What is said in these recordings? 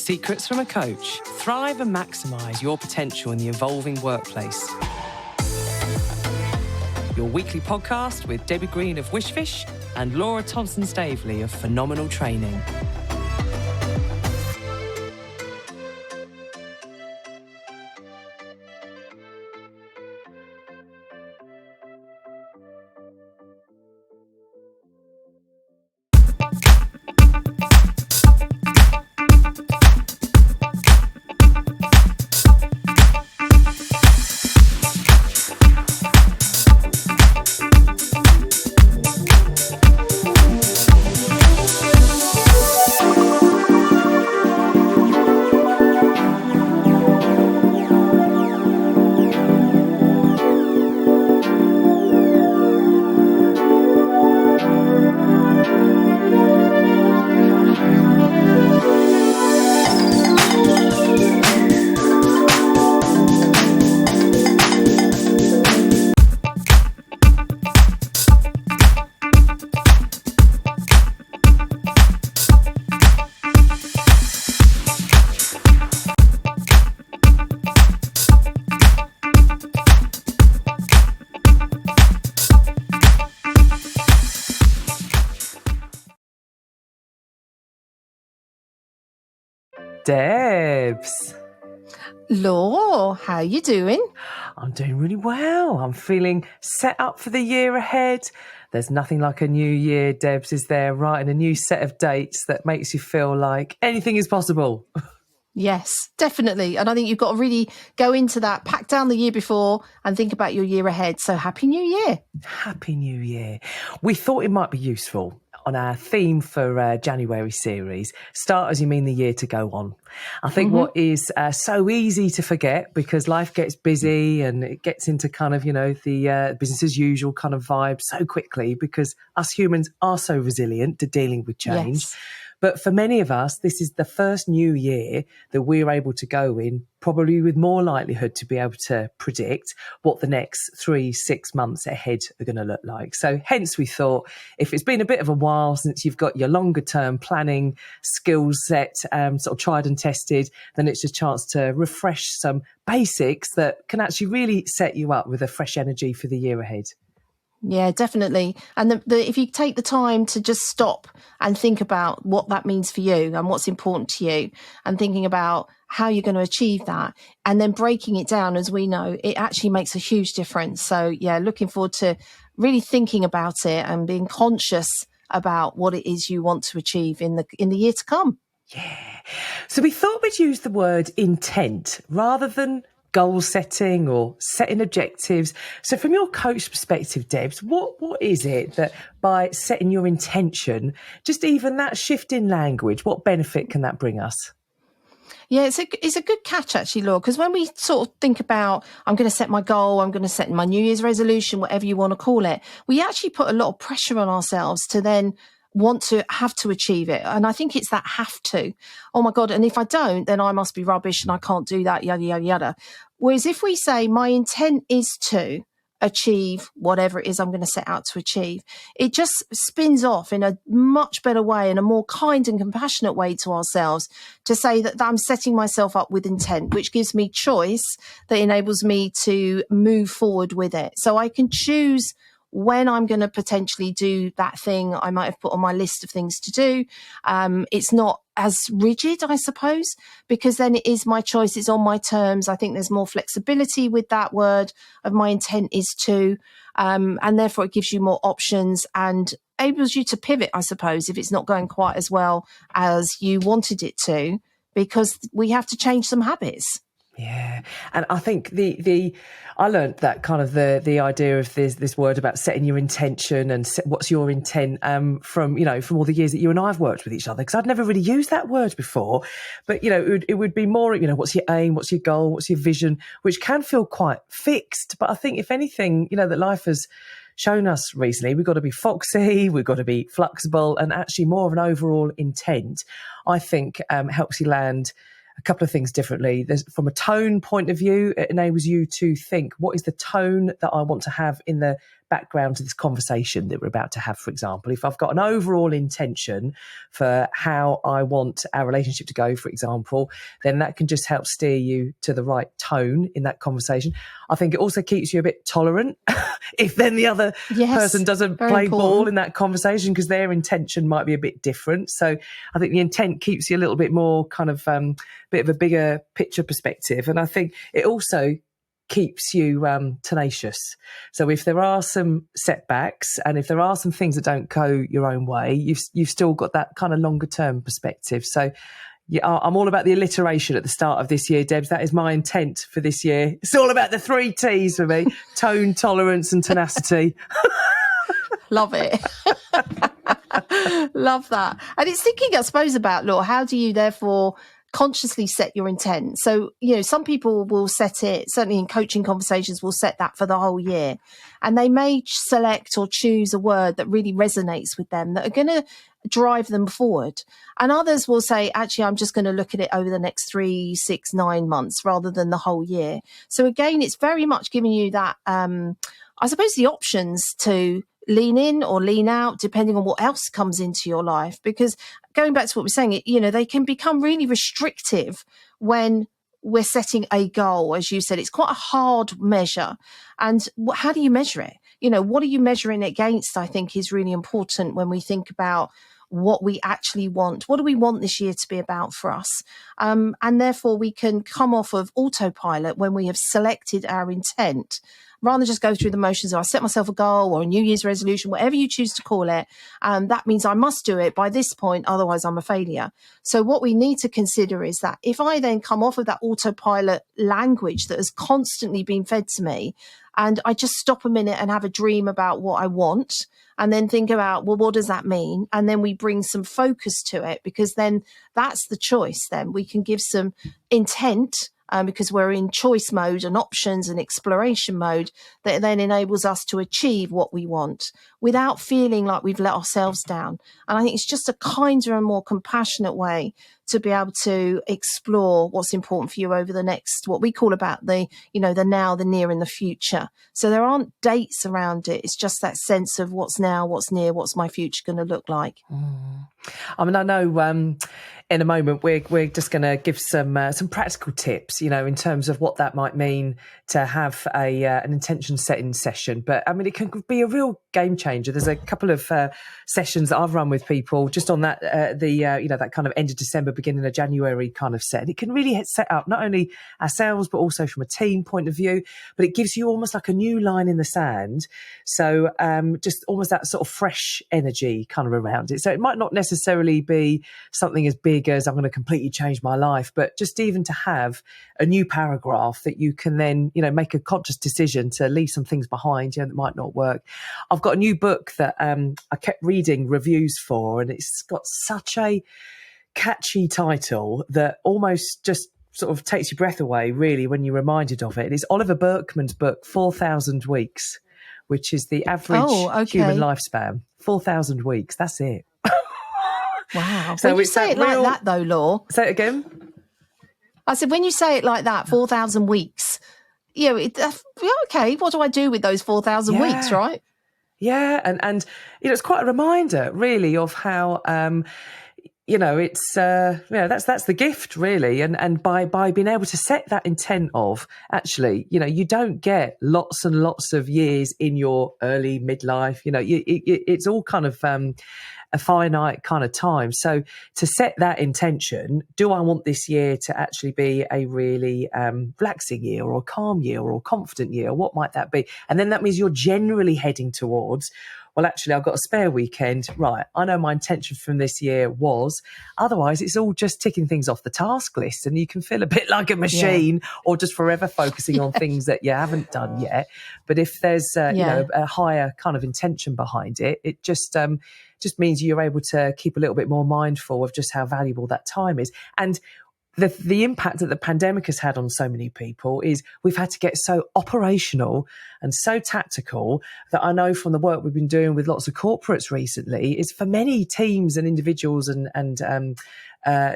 Secrets from a Coach. Thrive and maximise your potential in the evolving workplace. Your weekly podcast with Debbie Green of Wishfish and Laura Thompson-Staveley of Phenomenal Training. Debs. Law, how you doing? I'm doing really well. I'm feeling set up for the year ahead. There's nothing like a new year, Debs, is there, right? And a new set of dates that makes you feel like anything is possible. Yes, definitely. And I think you've got to really go into that, pack down the year before and think about your year ahead. So Happy New Year. Happy New Year. We thought it might be useful on our theme for January series, start as you mean the year to go on. I think what is so easy to forget because life gets busy and it gets into kind of, the business as usual kind of vibe so quickly because us humans are so resilient to dealing with change. Yes. But for many of us, this is the first new year that we're able to go in, probably with more likelihood to be able to predict what the next 3-6 months ahead are going to look like. So hence we thought if it's been a bit of a while since you've got your longer term planning skills set, sort of tried and tested, then it's a chance to refresh some basics that can actually really set you up with a fresh energy for the year ahead. Yeah, definitely. And if you take the time to just stop and think about what that means for you and what's important to you and thinking about how you're going to achieve that and then breaking it down, as we know, it actually makes a huge difference. So, yeah, looking forward to really thinking about it and being conscious about what it is you want to achieve in the year to come. Yeah. So we thought we'd use the word intent rather than goal setting or setting objectives. So from your coach perspective, Debs, what is it that by setting your intention, just even that shift in language, what benefit can that bring us? Yeah, it's a good catch actually, Laura, because when we sort of think about, I'm going to set my goal, I'm going to set my New Year's resolution, whatever you want to call it, we actually put a lot of pressure on ourselves to then want to have to achieve it. And I think it's that have to. Oh my God. And if I don't, then I must be rubbish and I can't do that, yada, yada, yada. Whereas if we say my intent is to achieve whatever it is I'm going to set out to achieve, it just spins off in a much better way and a more kind and compassionate way to ourselves to say that I'm setting myself up with intent, which gives me choice that enables me to move forward with it. So I can choose when I'm going to potentially do that thing I might have put on my list of things to do. It's not as rigid, I suppose, because then it is my choice. It's on my terms. I think there's more flexibility with that word of my intent is to, and therefore it gives you more options and enables you to pivot, I suppose, if it's not going quite as well as you wanted it to, because we have to change some habits. Yeah. And I think I learned that kind of the idea of this word about setting your intention and what's your intent from all the years that you and I have worked with each other, because I'd never really used that word before. But, it would be more, what's your aim, what's your goal, what's your vision, which can feel quite fixed. But I think if anything, that life has shown us recently, we've got to be foxy, we've got to be flexible, and actually more of an overall intent, I think helps you land a couple of things differently. From a tone point of view, it enables you to think, what is the tone that I want to have in the background to this conversation that we're about to have, for example. If I've got an overall intention for how I want our relationship to go, for example, then that can just help steer you to the right tone in that conversation. I think it also keeps you a bit tolerant if then the other person doesn't play ball in that conversation, because their intention might be a bit different. So I think the intent keeps you a little bit more kind of bit of a bigger picture perspective. And I think it also keeps you tenacious. So if there are some setbacks and if there are some things that don't go your own way, you've still got that kind of longer term perspective. So yeah, I'm all about the alliteration at the start of this year, Debs. That is my intent for this year. It's all about the 3 T's for me: tone, tolerance, and tenacity. Love it. Love that. And it's thinking, I suppose, about, Laura, how do you therefore consciously set your intent? So, some people will set it, certainly in coaching conversations, will set that for the whole year. And they may select or choose a word that really resonates with them, that are going to drive them forward. And others will say, actually, I'm just going to look at it over the next 3, 6, 9 months rather than the whole year. So again, it's very much giving you that, I suppose, the options to lean in or lean out, depending on what else comes into your life. Because going back to what we're saying, they can become really restrictive when we're setting a goal. As you said, it's quite a hard measure. And how do you measure it? What are you measuring it against, I think, is really important when we think about what we actually want. What do we want this year to be about for us? And therefore, we can come off of autopilot when we have selected our intent, rather than just go through the motions of I set myself a goal or a New Year's resolution, whatever you choose to call it. That means I must do it by this point, otherwise I'm a failure. So what we need to consider is that if I then come off of that autopilot language that has constantly been fed to me, and I just stop a minute and have a dream about what I want, and then think about, well, what does that mean? And then we bring some focus to it, because then that's the choice. Then we can give some intent, because we're in choice mode and options and exploration mode, that then enables us to achieve what we want without feeling like we've let ourselves down. And I think it's just a kinder and more compassionate way to be able to explore what's important for you over the next, what we call about the now, the near and the future. So there aren't dates around it. It's just that sense of what's now, what's near, what's my future going to look like. I mean, I know in a moment we're just going to give some practical tips, in terms of what that might mean to have an intention setting session. But I mean, it can be a real game changer. There's a couple of sessions that I've run with people just on that that kind of end of December, beginning of January kind of set. And it can really set up not only ourselves but also from a team point of view. But it gives you almost like a new line in the sand. So just almost that sort of fresh energy kind of around it. So it might not necessarily be something as big as I'm going to completely change my life, but just even to have a new paragraph that you can then, make a conscious decision to leave some things behind, that might not work. I've got a new book that I kept reading reviews for, and it's got such a catchy title that almost just sort of takes your breath away, really, when you're reminded of it. It's Oliver Burkeman's book, 4,000 Weeks, which is the average human lifespan. 4,000 weeks, that's it. Wow. So when you say it like that, though, Law. Say it again. I said, when you say it like that, 4,000 weeks, okay, what do I do with those 4,000 weeks, right? Yeah, and it's quite a reminder, really, of how it's that's the gift, really, and by being able to set that intent of, actually, you don't get lots and lots of years in your early midlife. It's all kind of a finite kind of time. So to set that intention, do I want this year to actually be a really relaxing year or a calm year or a confident year? Or what might that be? And then that means you're generally heading towards, well, actually, I've got a spare weekend. Right. I know my intention from this year was. Otherwise, it's all just ticking things off the task list, and you can feel a bit like a machine or just forever focusing on things that you haven't done yet. But if there's a higher kind of intention behind it, it just means you're able to keep a little bit more mindful of just how valuable that time is. And the impact that the pandemic has had on so many people is we've had to get so operational and so tactical that I know from the work we've been doing with lots of corporates recently is for many teams and individuals and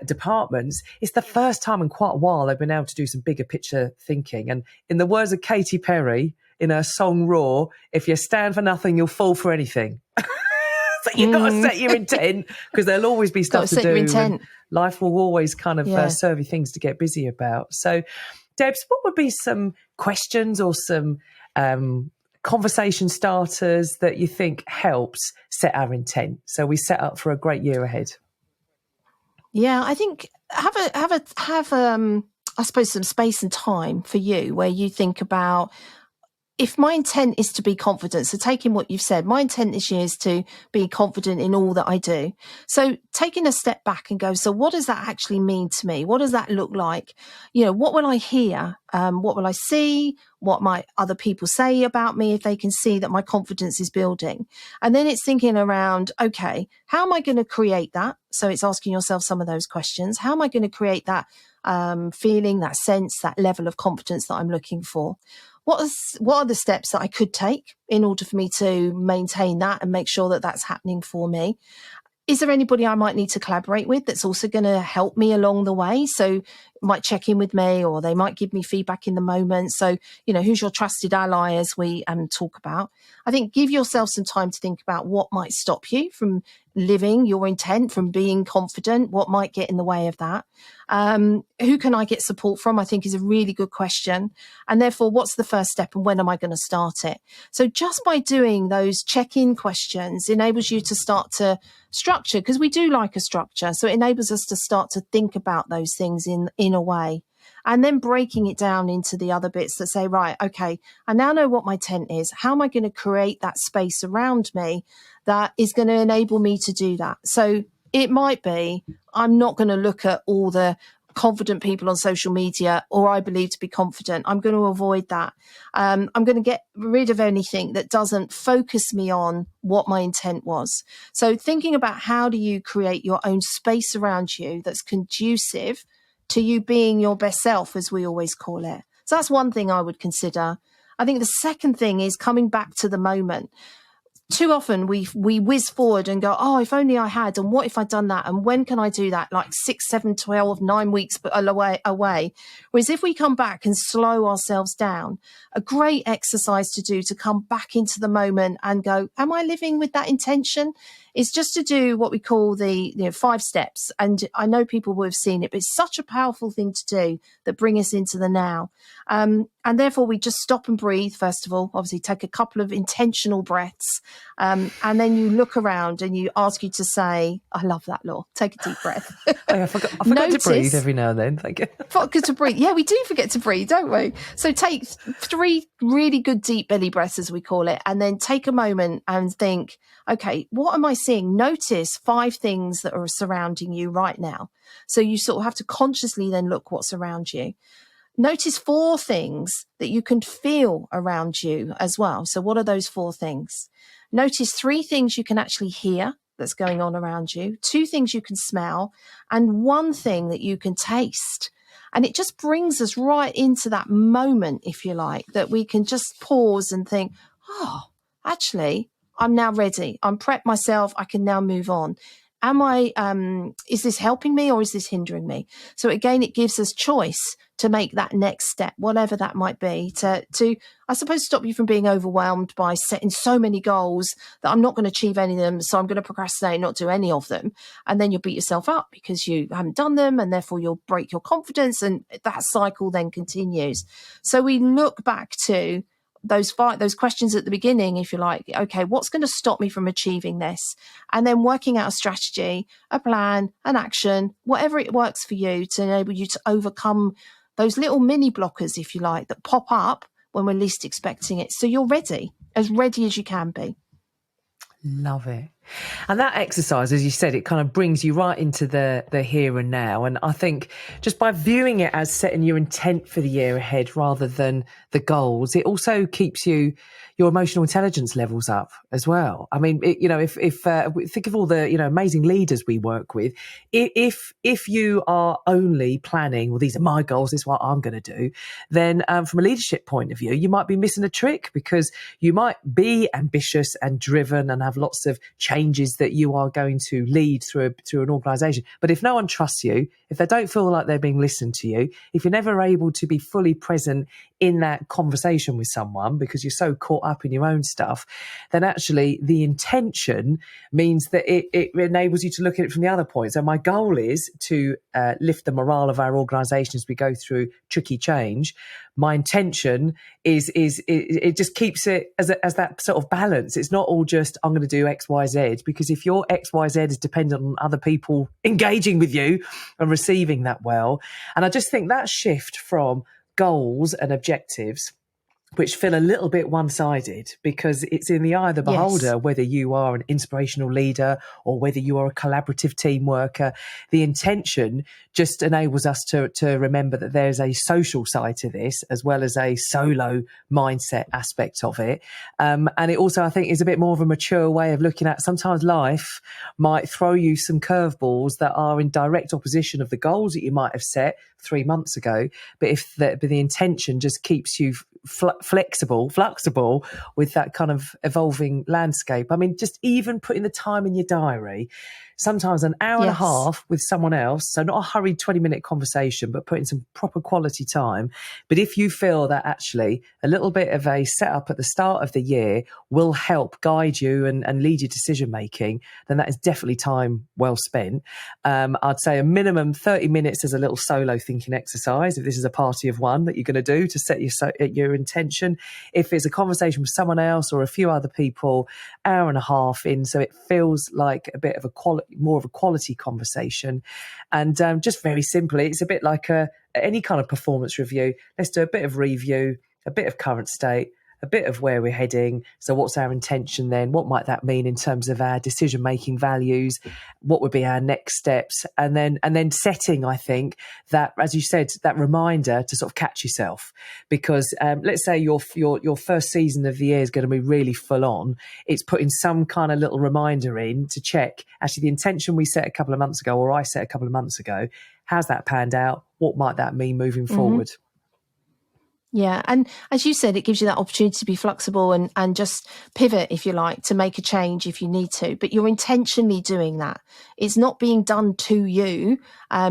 departments, it's the first time in quite a while they've been able to do some bigger picture thinking. And in the words of Katy Perry, in her song Raw, if you stand for nothing, you'll fall for anything. So you've got to set your intent, because there'll always be stuff to do. And life will always kind of serve you things to get busy about. So, Debs, what would be some questions or some conversation starters that you think helps set our intent so we set up for a great year ahead? Yeah, I think have I suppose some space and time for you where you think about, if my intent is to be confident, so taking what you've said, my intent this year is to be confident in all that I do. So taking a step back and go, so what does that actually mean to me? What does that look like? You know, what will I hear? What will I see? What might other people say about me if they can see that my confidence is building? And then it's thinking around, okay, how am I going to create that? So it's asking yourself some of those questions. How am I going to create that feeling, that sense, that level of confidence that I'm looking for? What are the steps that I could take in order for me to maintain that and make sure that that's happening for me? Is there anybody I might need to collaborate with that's also going to help me along the way? So might check in with me, or they might give me feedback in the moment. So, you know, who's your trusted ally, as we talk about? I think give yourself some time to think about what might stop you from living your intent, from being confident. What might get in the way of that? Who can I get support from? I think is a really good question. And therefore, what's the first step and when am I going to start it? So just by doing those check-in questions enables you to start to structure, because we do like a structure. So it enables us to start to think about those things in a way. And then breaking it down into the other bits that say, right, okay, I now know what my intent is. How am I going to create that space around me that is going to enable me to do that? So it might be, I'm not going to look at all the confident people on social media, or I believe to be confident. I'm going to avoid that. I'm going to get rid of anything that doesn't focus me on what my intent was. So thinking about how do you create your own space around you that's conducive to you being your best self, as we always call it. So that's one thing I would consider. I think the second thing is coming back to the moment. Too often we whiz forward and go, oh, if only I had, and what if I'd done that, and when can I do that? Like 6, 7, 12, 9 weeks away. Whereas if we come back and slow ourselves down, a great exercise to do to come back into the moment and go, am I living with that intention? Is just to do what we call the 5 steps. And I know people will have seen it, but it's such a powerful thing to do that bring us into the now. And therefore we just stop and breathe, first of all, obviously take a couple of intentional breaths. And then you look around and you ask you to say, I love that, Law. Take a deep breath. I forgot to breathe every now and then. Thank you. Forget to breathe. Yeah, we do forget to breathe, don't we? So take 3 really good deep belly breaths, as we call it, and then take a moment and think, okay, what am I seeing? Notice 5 things that are surrounding you right now. So you sort of have to consciously then look what's around you. Notice 4 things that you can feel around you as well. So what are those 4 things? Notice 3 things you can actually hear that's going on around you, 2 things you can smell, and 1 thing that you can taste. And it just brings us right into that moment, if you like, that we can just pause and think, oh, actually, I'm now ready. I'm prepped myself. I can now move on. Is this helping me or is this hindering me? So again, it gives us choice to make that next step, whatever that might be, to I suppose, stop you from being overwhelmed by setting so many goals that I'm not going to achieve any of them. So I'm going to procrastinate, not do any of them. And then you'll beat yourself up because you haven't done them, and therefore you'll break your confidence. And that cycle then continues. So we look back to those questions at the beginning, if you like, okay, what's going to stop me from achieving this? And then working out a strategy, a plan, an action, whatever it works for you to enable you to overcome those little mini blockers, if you like, that pop up when we're least expecting it. So you're ready as you can be. Love it. And that exercise, as you said, it kind of brings you right into the here and now. And I think just by viewing it as setting your intent for the year ahead rather than the goals, it also keeps your emotional intelligence levels up as well. I mean, if think of all the, amazing leaders we work with, if you are only planning, well, these are my goals, this is what I'm going to do, then from a leadership point of view, you might be missing a trick, because you might be ambitious and driven and have lots of changes that you are going to lead through an organisation. But if no one trusts you, if they don't feel like they're being listened to you, if you're never able to be fully present in that conversation with someone because you're so caught up in your own stuff, then actually the intention means that it enables you to look at it from the other point. So my goal is to lift the morale of our organisation as we go through tricky change. My intention is it just keeps it as that sort of balance. It's not all just I'm going to do X, Y, Z, because if your X, Y, Z is dependent on other people engaging with you and receiving that well. And I just think that shift from goals and objectives, which feel a little bit one-sided, because it's in the eye of the beholder, whether you are an inspirational leader or whether you are a collaborative team worker. The intention just enables us to remember that there's a social side to this as well as a solo mindset aspect of it. And it also, I think, is a bit more of a mature way of looking at sometimes life might throw you some curveballs that are in direct opposition of the goals that you might have set 3 months ago. But if the intention just keeps you flexible with that kind of evolving landscape. I mean, just even putting the time in your diary, sometimes an hour and a half with someone else. So not a hurried 20-minute conversation, but putting some proper quality time. But if you feel that actually a little bit of a setup at the start of the year will help guide you and lead your decision making, then that is definitely time well spent. I'd say a minimum 30 minutes as a little solo thinking exercise, if this is a party of one that you're going to do to set your intention. If it's a conversation with someone else or a few other people, hour and a half in, so it feels like a bit of more of a quality conversation. And just very simply, it's a bit like any kind of performance review. Let's do a bit of review, a bit of current state, a bit of where we're heading. So what's our intention then? What might that mean in terms of our decision-making values? What would be our next steps? And then setting, I think, that, as you said, that reminder to sort of catch yourself. Because let's say your first season of the year is going to be really full on. It's putting some kind of little reminder in to check, actually, the intention we set a couple of months ago, or I set a couple of months ago, how's that panned out? What might that mean moving forward? Yeah. And as you said, it gives you that opportunity to be flexible and just pivot, if you like, to make a change if you need to. But you're intentionally doing that. It's not being done to you.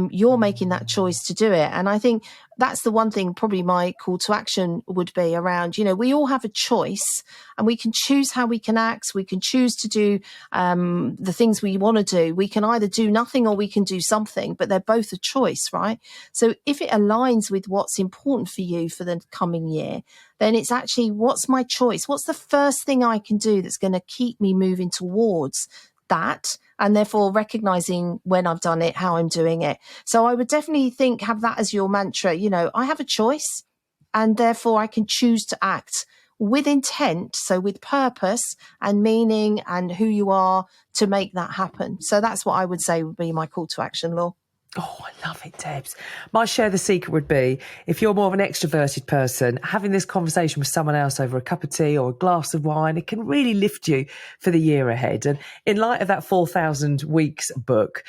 You're making that choice to do it. And I think that's the one thing probably my call to action would be around, we all have a choice and we can choose how we can act. We can choose to do the things we want to do. We can either do nothing or we can do something, but they're both a choice, right? So if it aligns with what's important for you for the coming year, then it's actually, what's my choice? What's the first thing I can do that's going to keep me moving towards that? And therefore recognizing when I've done it, how I'm doing it. So I would definitely have that as your mantra. I have a choice and therefore I can choose to act with intent. So with purpose and meaning and who you are to make that happen. So that's what I would say would be my call to action, Law. Oh, I love it, Debs. My share the secret would be, if you're more of an extroverted person, having this conversation with someone else over a cup of tea or a glass of wine, it can really lift you for the year ahead. And in light of that 4,000 Weeks book,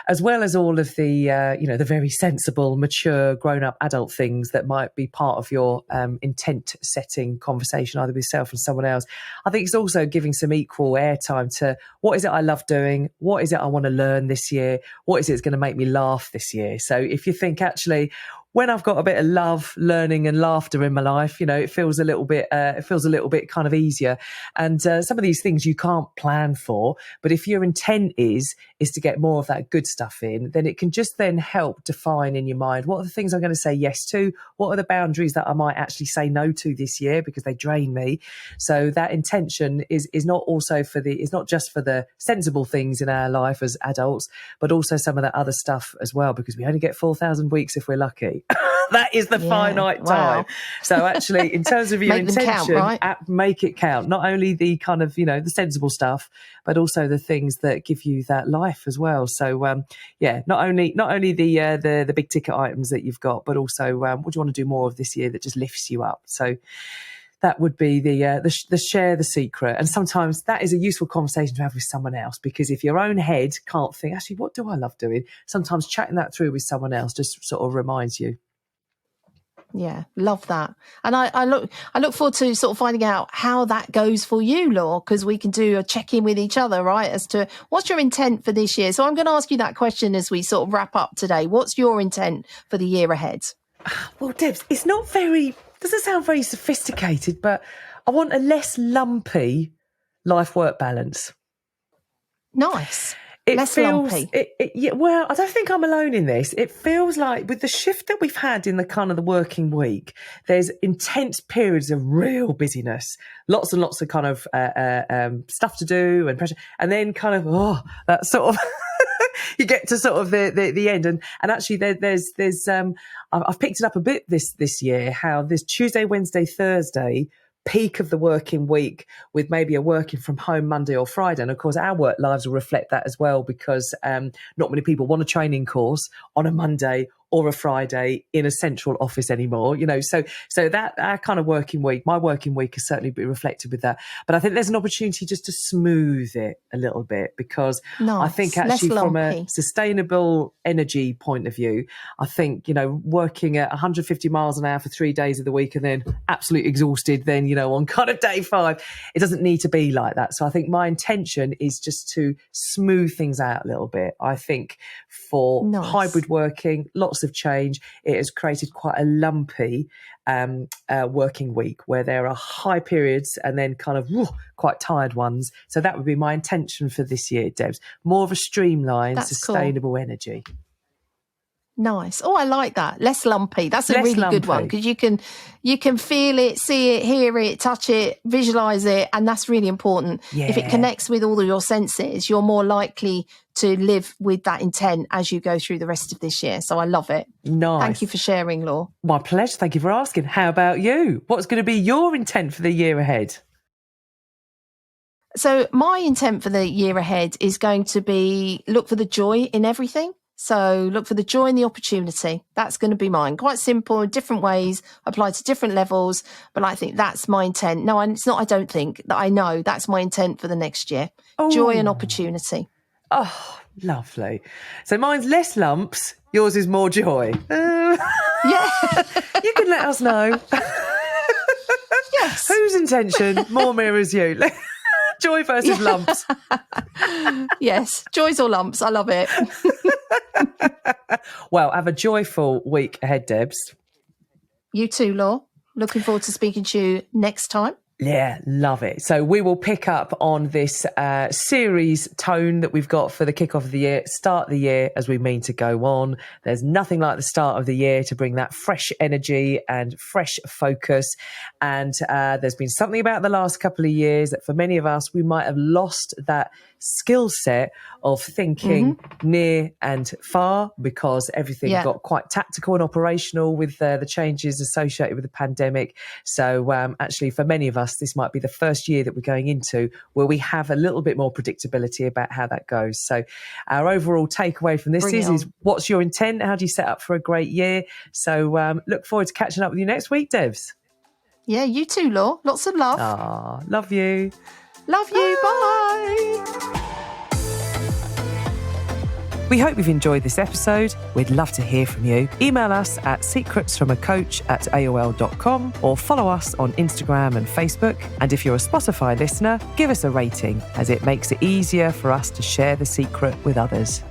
as well as all of the, the very sensible, mature, grown-up adult things that might be part of your intent-setting conversation, either with yourself and someone else, I think it's also giving some equal airtime to what is it I love doing? What is it I want to learn this year? What is it that's going to make me laugh this year? So if you think, actually, when I've got a bit of love, learning and laughter in my life, it feels a little bit kind of easier. And some of these things you can't plan for, but if your intent is to get more of that good stuff in, then it can just then help define in your mind, what are the things I'm going to say yes to? What are the boundaries that I might actually say no to this year because they drain me? So that intention is not just for the sensible things in our life as adults, but also some of that other stuff as well, because we only get 4,000 weeks if we're lucky. That is the finite time. So actually, in terms of your intention, make it count. Not only the kind of, the sensible stuff, but also the things that give you that life as well. So, not only the big ticket items that you've got, but also what do you want to do more of this year that just lifts you up? So that would be the share the secret. And sometimes that is a useful conversation to have with someone else, because if your own head can't think, actually, what do I love doing? Sometimes chatting that through with someone else just sort of reminds you. Yeah, love that. And I look forward to sort of finding out how that goes for you, Law, because we can do a check-in with each other, right, as to what's your intent for this year. So I'm going to ask you that question as we sort of wrap up today. What's your intent for the year ahead? Well, Debs, it's not very doesn't sound very sophisticated, but I want a less lumpy life-work balance. Nice. It Less feels, lumpy. Yeah, well, I don't think I'm alone in this. It feels like with the shift that we've had in the kind of the working week, there's intense periods of real busyness, lots and lots of kind of stuff to do and pressure, and then kind of that sort of you get to sort of the end, and actually there's I've picked it up a bit this year how this Tuesday, Wednesday, Thursday peak of the working week with maybe a working from home Monday or Friday. And of course, our work lives will reflect that as well, because not many people want a training course on a Monday or a Friday in a central office anymore, so that our kind of working week, my working week has certainly been reflected with that. But I think there's an opportunity just to smooth it a little bit, because I think actually from a sustainable energy point of view, I think, working at 150 miles an hour for 3 days of the week and then absolutely exhausted then, on kind of day 5, it doesn't need to be like that. So I think my intention is just to smooth things out a little bit. I think for hybrid working, lots of change, it has created quite a lumpy working week where there are high periods and then kind of quite tired ones. So that would be my intention for this year, Debs. More of a streamlined, sustainable energy. Nice. Oh, I like that. Less lumpy. That's a really good one, because you can feel it, see it, hear it, touch it, visualize it, and that's really important. Yeah. If it connects with all of your senses, you're more likely to live with that intent as you go through the rest of this year. So I love it. Nice. Thank you for sharing, Law. My pleasure. Thank you for asking. How about you? What's going to be your intent for the year ahead? So my intent for the year ahead is going to be look for the joy in everything. So look for the joy and the opportunity. That's going to be mine. Quite simple, in different ways, applied to different levels. But I think that's my intent. No, it's not, I don't think, that I know that's my intent for the next year. Oh. Joy and opportunity. Oh, lovely. So mine's less lumps. Yours is more joy. Yeah. You can let us know. Yes. Whose intention more mirrors you? Joy versus lumps. Yes. Joys or lumps. I love it. Well, have a joyful week ahead, Debs. You too, Law. Looking forward to speaking to you next time. Yeah, love it. So we will pick up on this series tone that we've got for the kickoff of the year, start the year as we mean to go on. There's nothing like the start of the year to bring that fresh energy and fresh focus. And there's been something about the last couple of years that for many of us, we might have lost that skill set of thinking near and far, because everything got quite tactical and operational with the changes associated with the pandemic. So actually for many of us, this might be the first year that we're going into where we have a little bit more predictability about how that goes. So our overall takeaway from this is what's your intent? How do you set up for a great year? So look forward to catching up with you next week, Devs. Yeah, you too, Law. Lots of love. Ah, love you. Love you. Bye. We hope you've enjoyed this episode. We'd love to hear from you. Email us at secretsfromacoach@aol.com or follow us on Instagram and Facebook. And if you're a Spotify listener, give us a rating, as it makes it easier for us to share the secret with others.